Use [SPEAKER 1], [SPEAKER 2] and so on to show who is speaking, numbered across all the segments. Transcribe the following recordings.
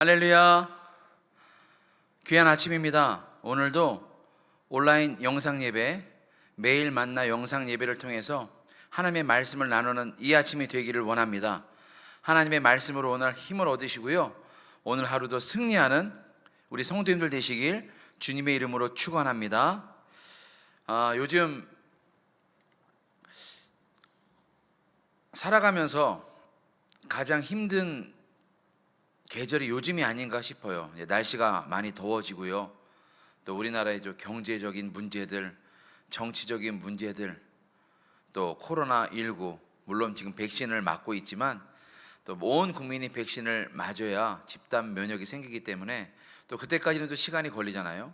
[SPEAKER 1] 할렐루야. 귀한 아침입니다. 오늘도 온라인 영상 예배, 매일 만나 영상 예배를 통해서 하나님의 말씀을 나누는 이 아침이 되기를 원합니다. 하나님의 말씀으로 오늘 힘을 얻으시고요, 오늘 하루도 승리하는 우리 성도님들 되시길 주님의 이름으로 축원합니다. 요즘 살아가면서 가장 힘든 계절이 요즘이 아닌가 싶어요. 날씨가 많이 더워지고요, 또 우리나라의 경제적인 문제들, 정치적인 문제들, 또 코로나19, 물론 지금 백신을 맞고 있지만 또 온 국민이 백신을 맞아야 집단 면역이 생기기 때문에 또 그때까지는 또 시간이 걸리잖아요.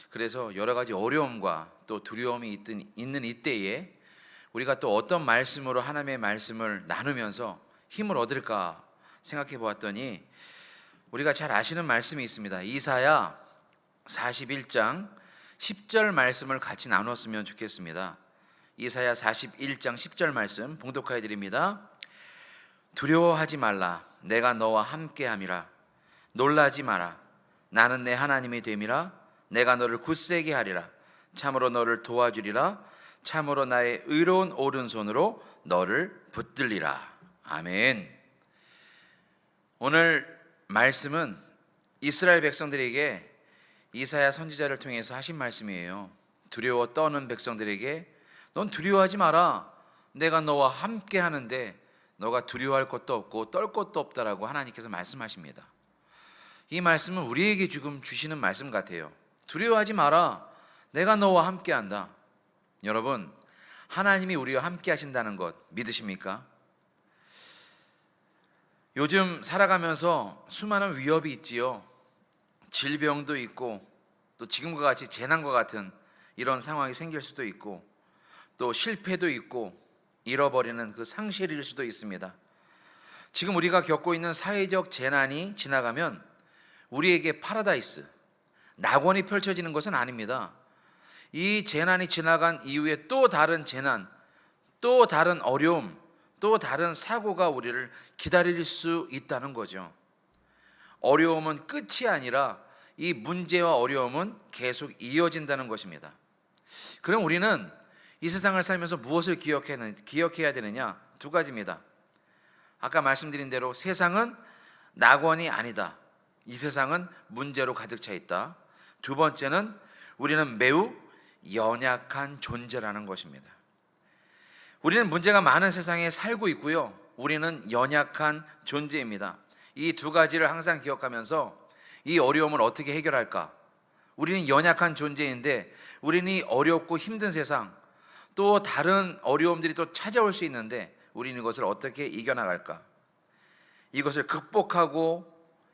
[SPEAKER 1] 그래서 여러 가지 어려움과 또 두려움이 있는 이때에 우리가 또 어떤 말씀으로 하나님의 말씀을 나누면서 힘을 얻을까 생각해 보았더니 우리가 잘 아시는 말씀이 있습니다. 이사야 41장 10절 말씀을 같이 나눴으면 좋겠습니다. 이사야 41장 10절 말씀 봉독하여 드립니다. 두려워하지 말라. 내가 너와 함께함이라. 놀라지 마라. 나는 내 하나님이 됨이라. 내가 너를 굳세게 하리라. 참으로 너를 도와주리라. 참으로 나의 의로운 오른손으로 너를 붙들리라. 아멘. 오늘 말씀은 이스라엘 백성들에게 이사야 선지자를 통해서 하신 말씀이에요. 두려워 떠는 백성들에게 넌 두려워하지 마라. 내가 너와 함께 하는데 너가 두려워할 것도 없고 떨 것도 없다라고 하나님께서 말씀하십니다. 이 말씀은 우리에게 지금 주시는 말씀 같아요. 두려워하지 마라. 내가 너와 함께 한다. 여러분, 하나님이 우리와 함께 하신다는 것 믿으십니까? 요즘 살아가면서 수많은 위협이 있지요. 질병도 있고 또 지금과 같이 재난과 같은 이런 상황이 생길 수도 있고 또 실패도 있고 잃어버리는 그 상실일 수도 있습니다. 지금 우리가 겪고 있는 사회적 재난이 지나가면 우리에게 파라다이스, 낙원이 펼쳐지는 것은 아닙니다. 이 재난이 지나간 이후에 또 다른 재난, 또 다른 어려움, 또 다른 사고가 우리를 기다릴 수 있다는 거죠. 어려움은 끝이 아니라 이 문제와 어려움은 계속 이어진다는 것입니다. 그럼 우리는 이 세상을 살면서 무엇을 기억해야 되느냐? 두 가지입니다. 아까 말씀드린 대로 세상은 낙원이 아니다. 이 세상은 문제로 가득 차 있다. 두 번째는 우리는 매우 연약한 존재라는 것입니다. 우리는 문제가 많은 세상에 살고 있고요, 우리는 연약한 존재입니다. 이 두 가지를 항상 기억하면서 이 어려움을 어떻게 해결할까? 우리는 연약한 존재인데 우리는 이 어렵고 힘든 세상, 또 다른 어려움들이 또 찾아올 수 있는데 우리는 이것을 어떻게 이겨나갈까? 이것을 극복하고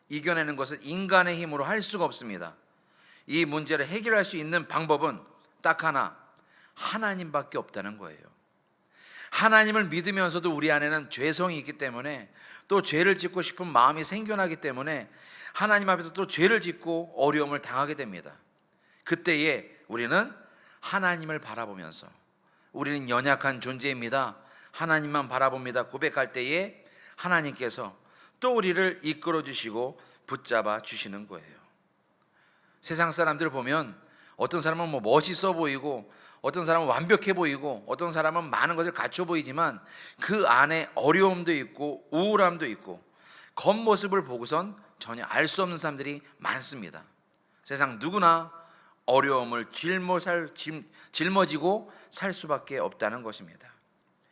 [SPEAKER 1] 이겨내는 것은 인간의 힘으로 할 수가 없습니다. 이 문제를 해결할 수 있는 방법은 딱 하나, 하나님밖에 없다는 거예요. 하나님을 믿으면서도 우리 안에는 죄성이 있기 때문에, 또 죄를 짓고 싶은 마음이 생겨나기 때문에 하나님 앞에서 또 죄를 짓고 어려움을 당하게 됩니다. 그때에 우리는 하나님을 바라보면서, 우리는 연약한 존재입니다, 하나님만 바라봅니다 고백할 때에 하나님께서 또 우리를 이끌어 주시고 붙잡아 주시는 거예요. 세상 사람들을 보면 어떤 사람은 멋있어 보이고, 어떤 사람은 완벽해 보이고, 어떤 사람은 많은 것을 갖춰 보이지만 그 안에 어려움도 있고 우울함도 있고 겉모습을 보고선 전혀 알 수 없는 사람들이 많습니다. 세상 누구나 어려움을 짊어지고 살 수밖에 없다는 것입니다.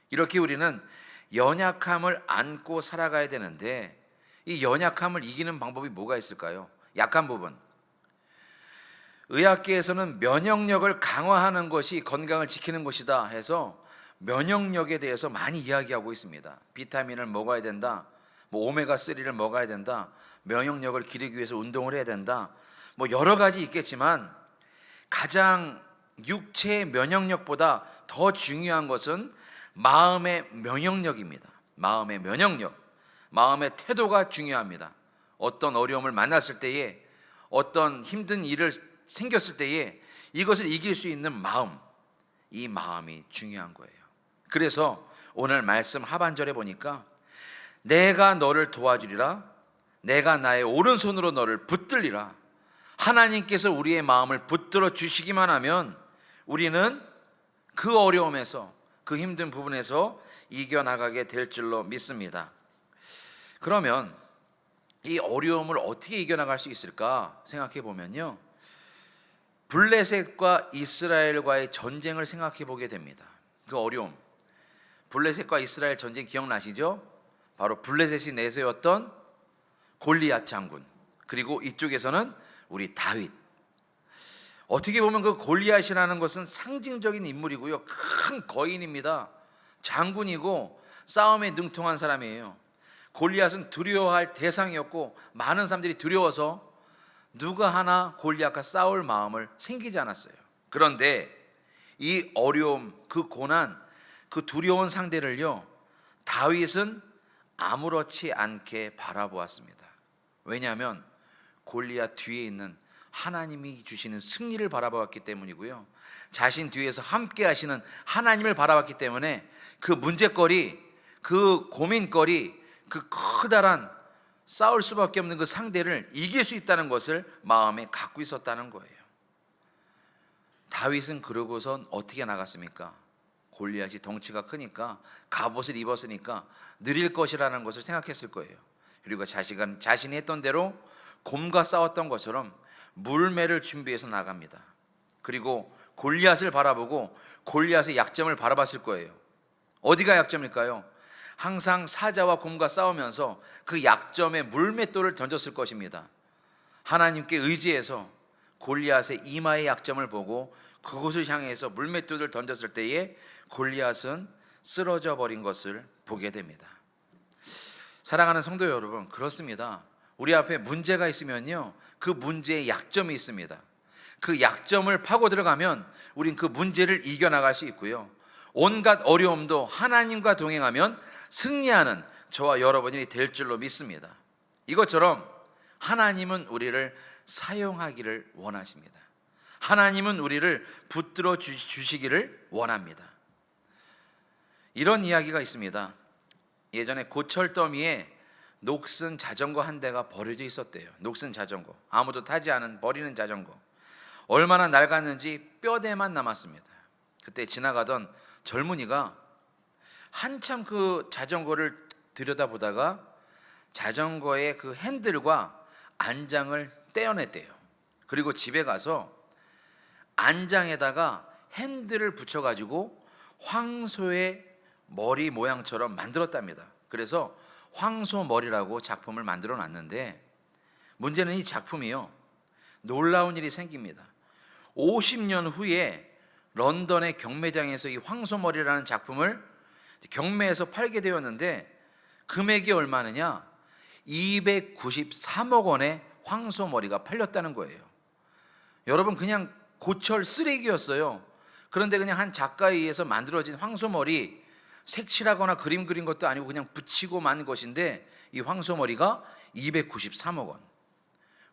[SPEAKER 1] 이렇게 우리는 연약함을 안고 살아가야 되는데, 이 연약함을 이기는 방법이 뭐가 있을까요? 약한 부분. 의학계에서는 면역력을 강화하는 것이 건강을 지키는 것이다 해서 면역력에 대해서 많이 이야기하고 있습니다. 비타민을 먹어야 된다, 오메가3를 먹어야 된다, 면역력을 기르기 위해서 운동을 해야 된다, 여러 가지 있겠지만 가장 육체의 면역력보다 더 중요한 것은 마음의 면역력입니다. 마음의 면역력, 마음의 태도가 중요합니다. 어떤 어려움을 만났을 때에, 어떤 힘든 일을 생겼을 때에 이것을 이길 수 있는 마음, 이 마음이 중요한 거예요. 그래서 오늘 말씀 하반절에 보니까 내가 너를 도와주리라, 내가 나의 오른손으로 너를 붙들리라. 하나님께서 우리의 마음을 붙들어 주시기만 하면 우리는 그 어려움에서, 그 힘든 부분에서 이겨나가게 될 줄로 믿습니다. 그러면 이 어려움을 어떻게 이겨나갈 수 있을까 생각해 보면요, 블레셋과 이스라엘과의 전쟁을 생각해 보게 됩니다. 그 어려움, 블레셋과 이스라엘 전쟁 기억나시죠? 바로 블레셋이 내세웠던 골리앗 장군, 그리고 이쪽에서는 우리 다윗. 어떻게 보면 그 골리앗이라는 것은 상징적인 인물이고요, 큰 거인입니다. 장군이고 싸움에 능통한 사람이에요. 골리앗은 두려워할 대상이었고 많은 사람들이 두려워서 누가 하나 골리앗과 싸울 마음을 생기지 않았어요. 그런데 이 어려움, 그 고난, 그 두려운 상대를요, 다윗은 아무렇지 않게 바라보았습니다. 왜냐하면 골리앗 뒤에 있는 하나님이 주시는 승리를 바라보았기 때문이고요, 자신 뒤에서 함께 하시는 하나님을 바라봤기 때문에 그 문제거리, 그 고민거리, 그 커다란 싸울 수밖에 없는 그 상대를 이길 수 있다는 것을 마음에 갖고 있었다는 거예요. 다윗은 그러고선 어떻게 나갔습니까? 골리앗이 덩치가 크니까, 갑옷을 입었으니까 느릴 것이라는 것을 생각했을 거예요. 그리고 자신이 했던 대로 곰과 싸웠던 것처럼 물매를 준비해서 나갑니다. 그리고 골리앗을 바라보고 골리앗의 약점을 바라봤을 거예요. 어디가 약점일까요? 항상 사자와 곰과 싸우면서 그 약점에 물맷돌을 던졌을 것입니다. 하나님께 의지해서 골리앗의 이마의 약점을 보고 그곳을 향해서 물맷돌을 던졌을 때에 골리앗은 쓰러져 버린 것을 보게 됩니다. 사랑하는 성도 여러분, 그렇습니다. 우리 앞에 문제가 있으면요, 그 문제에 약점이 있습니다. 그 약점을 파고 들어가면 우린 그 문제를 이겨나갈 수 있고요, 온갖 어려움도 하나님과 동행하면 승리하는 저와 여러분이 될 줄로 믿습니다. 이것처럼 하나님은 우리를 사용하기를 원하십니다. 하나님은 우리를 붙들어 주시기를 원합니다. 이런 이야기가 있습니다. 예전에 고철더미에 녹슨 자전거 한 대가 버려져 있었대요. 녹슨 자전거, 아무도 타지 않은 버리는 자전거. 얼마나 낡았는지 뼈대만 남았습니다. 그때 지나가던 젊은이가 한참 그 자전거를 들여다보다가 자전거의 그 핸들과 안장을 떼어냈대요. 그리고 집에 가서 안장에다가 핸들을 붙여가지고 황소의 머리 모양처럼 만들었답니다. 그래서 황소머리라고 작품을 만들어 놨는데, 문제는 이 작품이요, 놀라운 일이 생깁니다. 50년 후에 런던의 경매장에서 이 황소머리라는 작품을 경매에서 팔게 되었는데, 금액이 얼마느냐? 293억 원의 황소머리가 팔렸다는 거예요. 여러분, 그냥 고철 쓰레기였어요. 그런데 그냥 한 작가에 의해서 만들어진 황소머리, 색칠하거나 그림 그린 것도 아니고 그냥 붙이고 만 것인데 이 황소머리가 293억 원.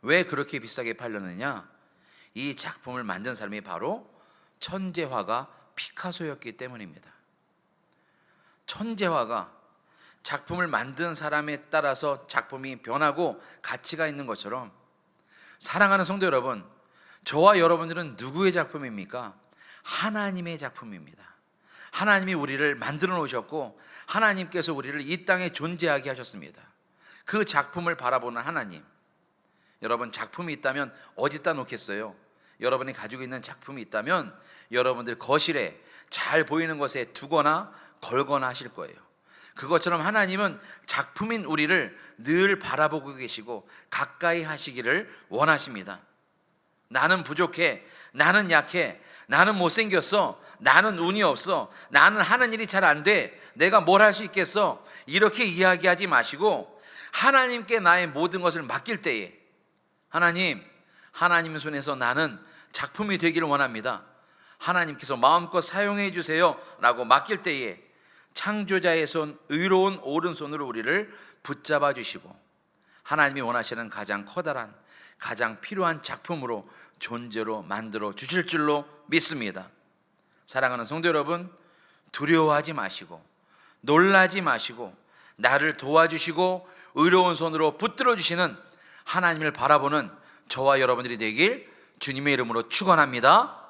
[SPEAKER 1] 왜 그렇게 비싸게 팔렸느냐? 이 작품을 만든 사람이 바로 천재화가 피카소였기 때문입니다. 천재화가 작품을 만든 사람에 따라서 작품이 변하고 가치가 있는 것처럼, 사랑하는 성도 여러분, 저와 여러분들은 누구의 작품입니까? 하나님의 작품입니다. 하나님이 우리를 만들어 놓으셨고 하나님께서 우리를 이 땅에 존재하게 하셨습니다. 그 작품을 바라보는 하나님. 여러분, 작품이 있다면 어디다 놓겠어요? 여러분이 가지고 있는 작품이 있다면 여러분들 거실에 잘 보이는 곳에 두거나 걸거나 하실 거예요. 그것처럼 하나님은 작품인 우리를 늘 바라보고 계시고 가까이 하시기를 원하십니다. 나는 부족해, 나는 약해, 나는 못생겼어, 나는 운이 없어, 나는 하는 일이 잘 안 돼, 내가 뭘 할 수 있겠어, 이렇게 이야기하지 마시고 하나님께 나의 모든 것을 맡길 때에, 하나님의 손에서 나는 작품이 되기를 원합니다, 하나님께서 마음껏 사용해 주세요 라고 맡길 때에 창조자의 손, 의로운 오른손으로 우리를 붙잡아 주시고 하나님이 원하시는 가장 커다란, 가장 필요한 작품으로 존재로 만들어 주실 줄로 믿습니다. 사랑하는 성도 여러분, 두려워하지 마시고 놀라지 마시고 나를 도와주시고 의로운 손으로 붙들어 주시는 하나님을 바라보는 저와 여러분들이 되길 주님의 이름으로 축원합니다.